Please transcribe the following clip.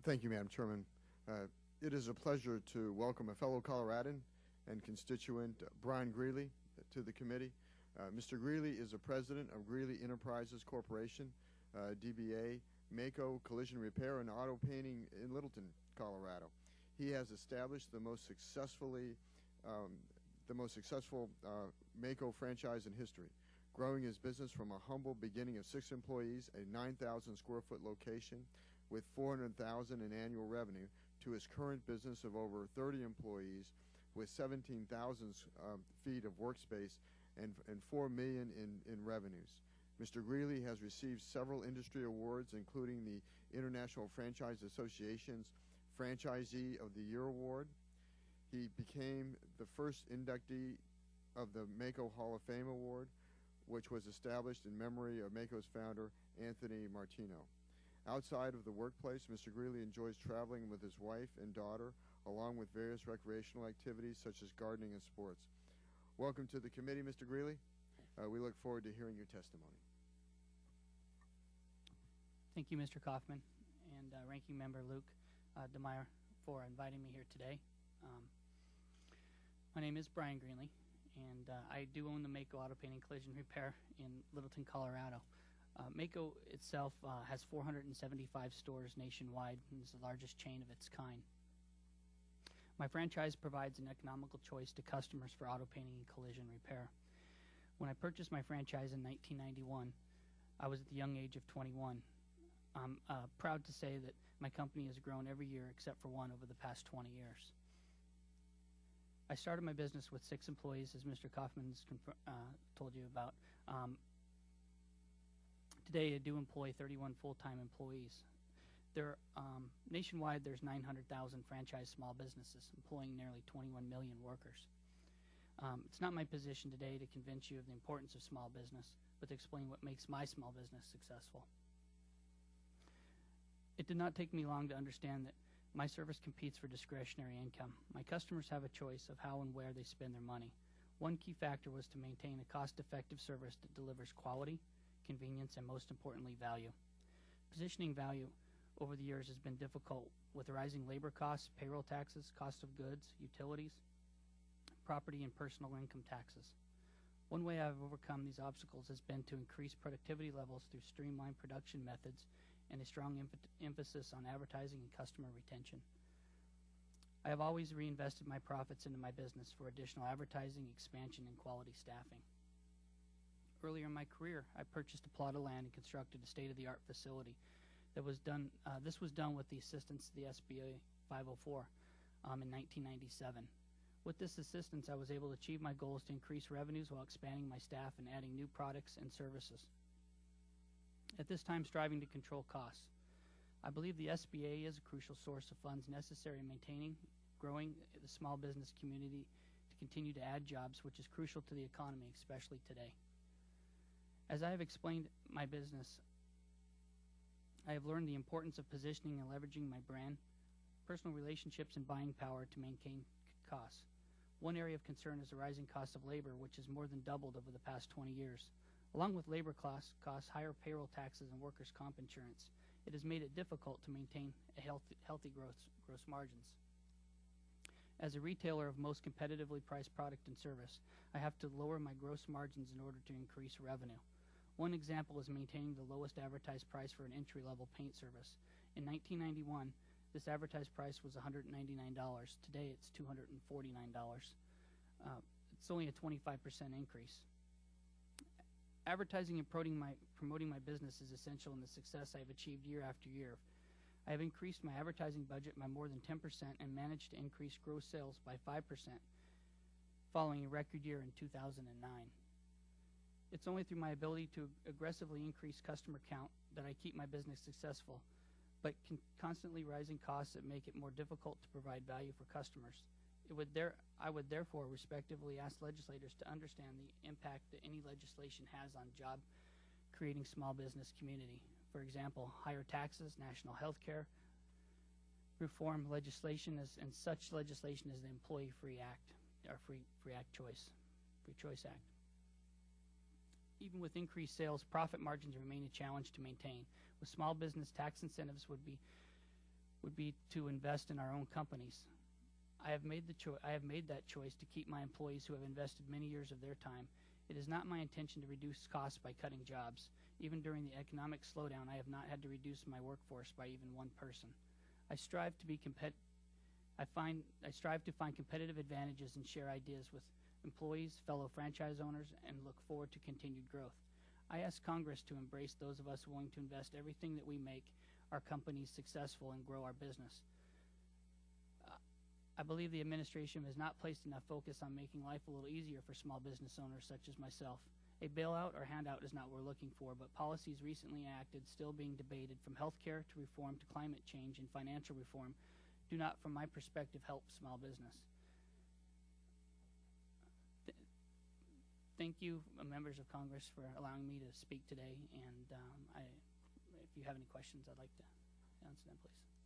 Thank you, Madam Chairman. It is a pleasure to welcome a fellow Coloradan and constituent, Brian Greenley, to the committee. Mr. Greenley is the president of Greenley Enterprises Corporation, DBA, Maaco Collision Repair and Auto Painting in Littleton, Colorado. He has established the most successful Maaco franchise in history, growing his business from a humble beginning of 6 employees, a 9,000 square foot location with $400,000 in annual revenue, to his current business of over 30 employees with 17,000 feet of workspace and $4 million in revenues. Mr. Greenley has received several industry awards, including the International Franchise Association's Franchisee of the Year Award. He became the first inductee of the Maaco Hall of Fame Award, which was established in memory of Maaco's founder, Anthony Martino. Outside of the workplace, Mr. Greenley enjoys traveling with his wife and daughter, along with various recreational activities such as gardening and sports. Welcome to the committee, Mr. Greenley. We look forward to hearing your testimony. Thank you, Mr. Kaufman, and Ranking Member Luke DeMeyer for inviting me here today. My name is Brian Greenley, and I do own the Maaco Auto Painting Collision Repair in Littleton, Colorado. Maaco itself has 475 stores nationwide and is the largest chain of its kind. My franchise provides an economical choice to customers for auto painting and collision repair. When I purchased my franchise in 1991, I was at the young age of 21. I'm proud to say that my company has grown every year except for one over the past 20 years. I started my business with 6 employees, as Mr. Kaufman's told you about. Today, I do employ 31 full-time employees. Nationwide, there's 900,000 franchise small businesses, employing nearly 21 million workers. It's not my position today to convince you of the importance of small business, but to explain what makes my small business successful. It did not take me long to understand that my service competes for discretionary income. My customers have a choice of how and where they spend their money. One key factor was to maintain a cost-effective service that delivers quality, convenience, and most importantly, value. Positioning value over the years has been difficult with rising labor costs, payroll taxes, cost of goods, utilities, property and personal income taxes. One way I've overcome these obstacles has been to increase productivity levels through streamlined production methods and a strong emphasis on advertising and customer retention. I have always reinvested my profits into my business for additional advertising, expansion, and quality staffing. Earlier in my career, I purchased a plot of land and constructed a state-of-the-art facility. This was done with the assistance of the SBA 504 in 1997. With this assistance, I was able to achieve my goals to increase revenues while expanding my staff and adding new products and services. At this time, striving to control costs. I believe the SBA is a crucial source of funds necessary in maintaining, growing the small business community to continue to add jobs, which is crucial to the economy, especially today. As I have explained my business, I have learned the importance of positioning and leveraging my brand, personal relationships, and buying power to maintain costs. One area of concern is the rising cost of labor, which has more than doubled over the past 20 years. Along with labor costs, higher payroll taxes, and workers' comp insurance, it has made it difficult to maintain a healthy gross margins. As a retailer of most competitively priced product and service, I have to lower my gross margins in order to increase revenue. One example is maintaining the lowest advertised price for an entry-level paint service. In 1991, this advertised price was $199. Today, it's $249. It's only a 25% increase. Advertising and promoting my business is essential in the success I have achieved year after year. I have increased my advertising budget by more than 10% and managed to increase gross sales by 5% following a record year in 2009. It's only through my ability to aggressively increase customer count that I keep my business successful, but constantly rising costs that make it more difficult to provide value for customers. I would therefore respectively ask legislators to understand the impact that any legislation has on job-creating small business community. For example, higher taxes, national health care, reform legislation, and such legislation as the Employee Free Choice Act. Even with increased sales, profit margins remain a challenge to maintain. With small business, tax incentives would be would be to invest in our own companies. I have made that choice to keep my employees who have invested many years of their time. It is not my intention to reduce costs by cutting jobs. Even during the economic slowdown, I have not had to reduce my workforce by even one person. I strive to find competitive advantages and share ideas with employees, fellow franchise owners, and look forward to continued growth. I ask Congress to embrace those of us willing to invest everything that we make our companies successful and grow our business. I believe the administration has not placed enough focus on making life a little easier for small business owners such as myself. A bailout or handout is not what we're looking for, but policies recently enacted, still being debated, from healthcare to reform to climate change and financial reform, do not, from my perspective, help small business. Thank you, members of Congress, for allowing me to speak today, and if you have any questions, I'd like to answer them, please.